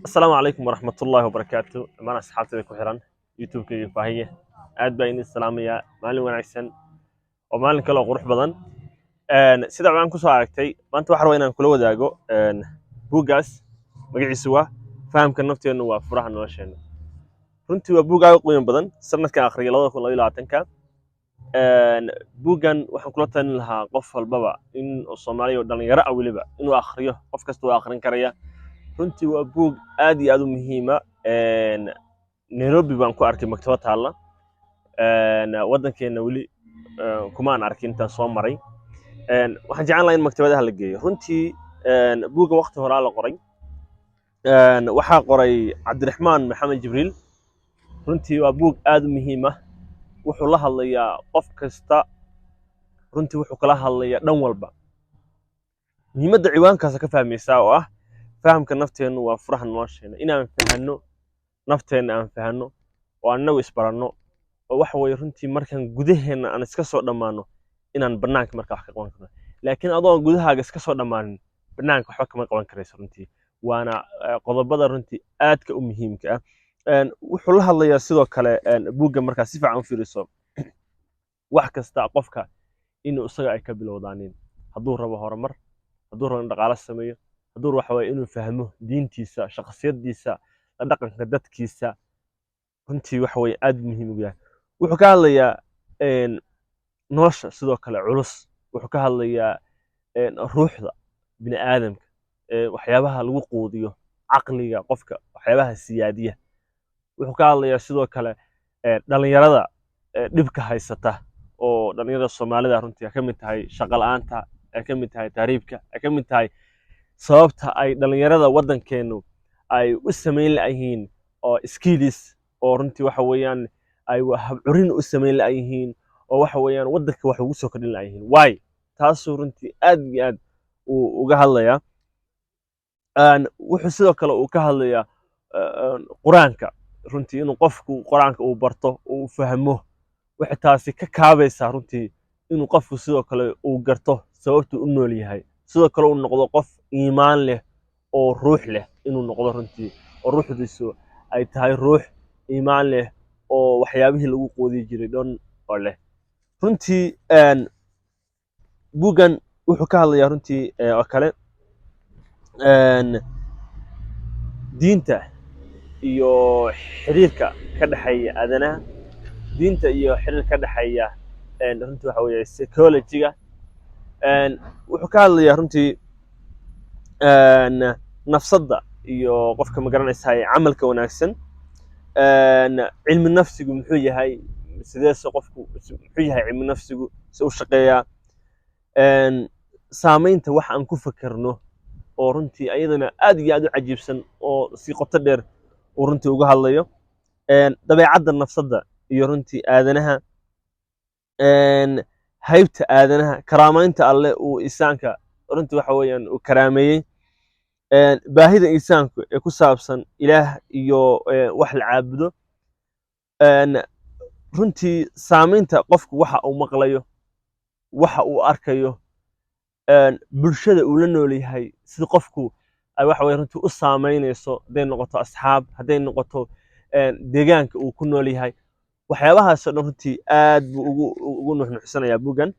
السلام عليكم ورحمة الله وبركاته. أنا أصحابتي ku xiran YouTube-kayga Faahiye. Aad baa idin salaamaya maalin wanaagsan oo maalin kale oo qurux badan. Sida aan ku soo aragtay maanta waxaan rabaa inaan kula wadaago buuggaas magaciisu waa fahamka nafteena waa furaha nolosheena. Runtii waa buug aad u qiimo badan sanadkan akhriyay 2022ka. Buuggan waxaan kula talin lahaa qof walbaba in Soomaaliya oo dhalinyaro ah waliba inuu akhriyo, qof kasta oo akhrin karaya. runtii waa buug aad iyo aad u muhiima. Nairobi baan ku arkay maktabad taalla. Waddankeena weli kumaan arkin intaan soo maray. Waxaan jeclaan lahaa in maktabadaha la geeyo. Runtii buugga waqti horaa la qoray. Waxaa qoray Cabdiraxmaan Maxamed Jibriil. runtii waa buug aad u muhiim ah. Wuxuu la hadlayaa qof kasta. runtii wuxuu kala hadlayaa dhan walba. muhiimadda ciwaankaas ka fahmaysaa oo ah fahamka nafteenu waa furaha nolosheena. inaan fahanno nafteena aan fahanno oo annagu isbaranno oo waxa weeye runtii markaan gudaheena aan iska soo dhammaano inaan bannaanka markaa wax ka qaban karno. laakiin adoo gudahaaga iska soo dhammaanin bannaanka waxba kama qaban karayso runtii. waana qodobada runtii aadka u muhiimka ah. wuxuu la hadlayaa sidoo kale buugga markaa si fiican u fiiriso wax kasta qofka inuu isaga ay ka bilowdaanin hadduu rabo horumar, hadduu rabo in dhaqaale sameeyo, hadduu waxa weeye inuu fahmo diintiisa, shakhsiyadiisa, la dhaqanka dadkiisa. runtii waxa weeye aad muhiim u yahay. wuxuu ka hadlayaa nolosha sidoo kale culus. wuxuu ka hadlayaa ruuxda bini aadamka, waxyaabaha lagu quudiyo caqliga qofka, waxyaabaha siyaadiya. wuxuu ka hadlayaa sidoo kale dhalinyarada dhibka haysata oo dhalinyarada Soomaalida runtii ay ka mid tahay shaqo la'aanta, ay ka mid tahay tahriibka, ay ka mid tahay sababta ay dhalinyarada waddankeenu ay u samayn la'yihiin oo skills oo runtii waxa weeyaan ay habcurin u samayn la'yihiin oo waxa weeyaan waddanka wax ugu soo kordhin la'yihiin. Why? taasoo runtii aad iyo aad uu uga hadlayaa. wuxuu sidoo kale uu ka hadlayaa quraanka. runtii inuu qofku quraanka uu barto uu fahmo waxay taasi ka kaabaysaa runtii inuu qofku sidoo kale uu garto sababtu u nool yahay, sidoo kale uu noqdo qof iimaan leh oo ruux leh inuu noqdo runtii oo ruuxdiisu ay tahay ruux iimaan leh oo waxyaabihii lagu quudi jiray dhan oo leh. runtii buuggan wuxuu ka hadlayaa runtii oo kale diinta iyo xiriirka ka dhexeeya aadanaha, diinta iyo xiriirka ka dhexeeya runtii waxa weeye psychology-ga. wuxuu ka hadlayaa runtii nafsadda iyo qofka ma garanaysaa camalka wanaagsan. cilmi nafsigu muxuu yahay, sideese qofku muxuu yahay cilmi nafsigu, si u shaqeeyaa. saamaynta wax aan ku fakarno oo runtii ayadana aad iyo aad u cajiibsan oo si qoto dheer uu runtii uga hadlayo. dabeecadda nafsadda iyo runtii aadanaha, haybta aadanaha, karaamaynta alle uu insaanka runtii waxa weeyaan uu karaameeyey. baahida insaanku ee ku saabsan ilaah iyo wax la caabudo. runtii saamaynta qofku waxa uu maqlayo, waxa uu arkayo, bulshada uu la nool yahay, sida qofku ay waxa weeye runtii u saamaynayso, hadday noqoto asxaab, hadday noqoto deegaanka uu ku nool yahay. waxyaabahaasoo dhan runtii aad buu ugu nuxnuxsanayaa buuggan.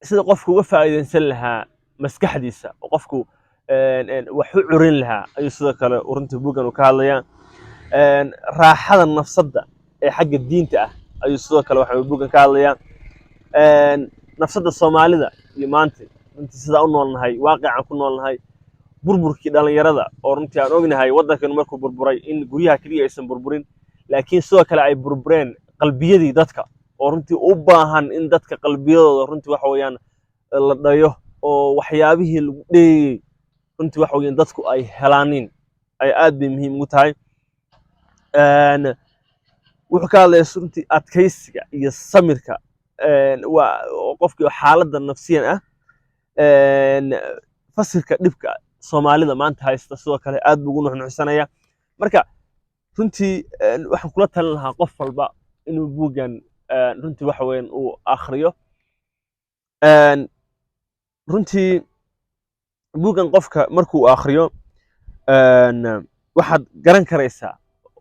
sida qofku uga faa'iidaysan lahaa maskaxdiisa oo qofku wax u curin lahaa ayuu sidoo kale runtii buuggan uu ka hadlayaa. raaxada nafsadda ee xagga diinta ah ayuu sidoo kale waxa buuggan ka hadlayaa. nafsadda Soomaalida iyo maanta runtii sidaa u noolnahay, waaqicaan ku noolnahay, burburkii dhalinyarada oo runtii aan ognahay waddankeenu markuu burburay in guryaha keliya aysan burburin, laakiin sidoo kale ay burbureen qalbiyadii dadka oo runtii u baahan in dadka qalbiyadooda runtii waxa weeyaan la dhayo oo waxyaabihii lagu dheeyey runtii waxa weeyaan dadku ay helaanin ay aad bay muhiim ugu tahay. wuxuu ka hadlayaa runtii adkaysiga iyo samirka waa qofkii xaaladda nafsiyan ah. fasirka dhibka Soomaalida maanta haysta sidoo kale aad buu ugu nuxnuxsanaya. marka runtii waxaan kula talin lahaa qof walba inuu buuggan runtii waxa weeyaan uu akhriyo. runtii buuggan qofka markuu akhriyo waxaad garan karaysaa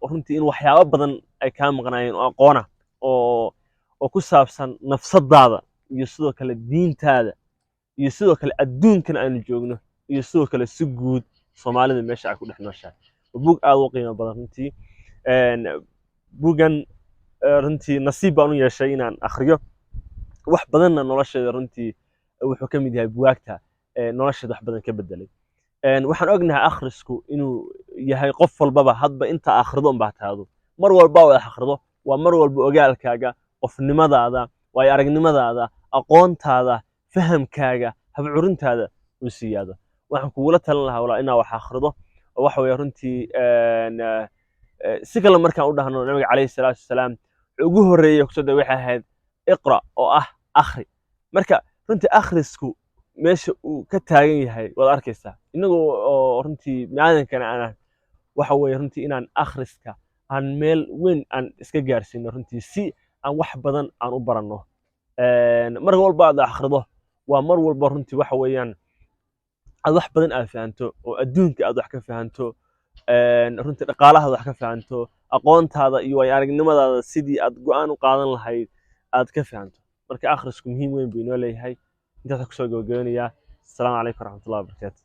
runtii in waxyaabo badan ay kaa maqnaayeen oo aqoona oo ku saabsan nafsadaada iyo sidoo kale diintaada iyo sidoo kale adduunkan aanu joogno iyo sidoo kale si guud soomaalida meesha ay ku dhex nooshahay buug aad u qiimo badan runtii buuggan runtii nasiib baan u yeeshay inaan akhriyo wax badanna nolosheeda runtii wuxuu ka mid yahay buwaagta nolosheeda wax badan ka bedelay waxaan ognahay akhrisku inuu yahay qof walbaba hadba inta akhrido unbaa taado mar walba oo akhrido waa mar walba ogaalkaaga qofnimadaada waayo aragnimadaada aqoontaada fahamkaaga habcurintaada uu siyaado waxaan kugula talin lahaa walaa inaa wax akhrido oo waxa weeye runtii si kale markaan u dhahno nabiga calayhi salaatu wasalaam ugu horreeyay kusoo day waxay ahayd iqra oo ah akhri marka runtii akhrisku meesha uu ka taagan yahay waad arkaysaa inagoo oo runtii maadankana aan waxa weeye runtii inaan akhriska aan meel weyn aan iska gaarsiino runtii si aan wax badan aan u baranno mar walba aad akhrido waa mar walba runtii waxa weeyaan aad wax badan aad fahanto oo adduunka aad wax ka fahanto runtii dhaqaalahaada wax ka fahanto aqoontaada iyo waayo aragnimadaada sidii aad go'aan u qaadan lahayd aad ka fahanto marka akhrisku muhiim weyn buu inoo leeyahay intaas kusoo gabagabanayaa asalaamu calaykum waraxmatullahi wabarakaatu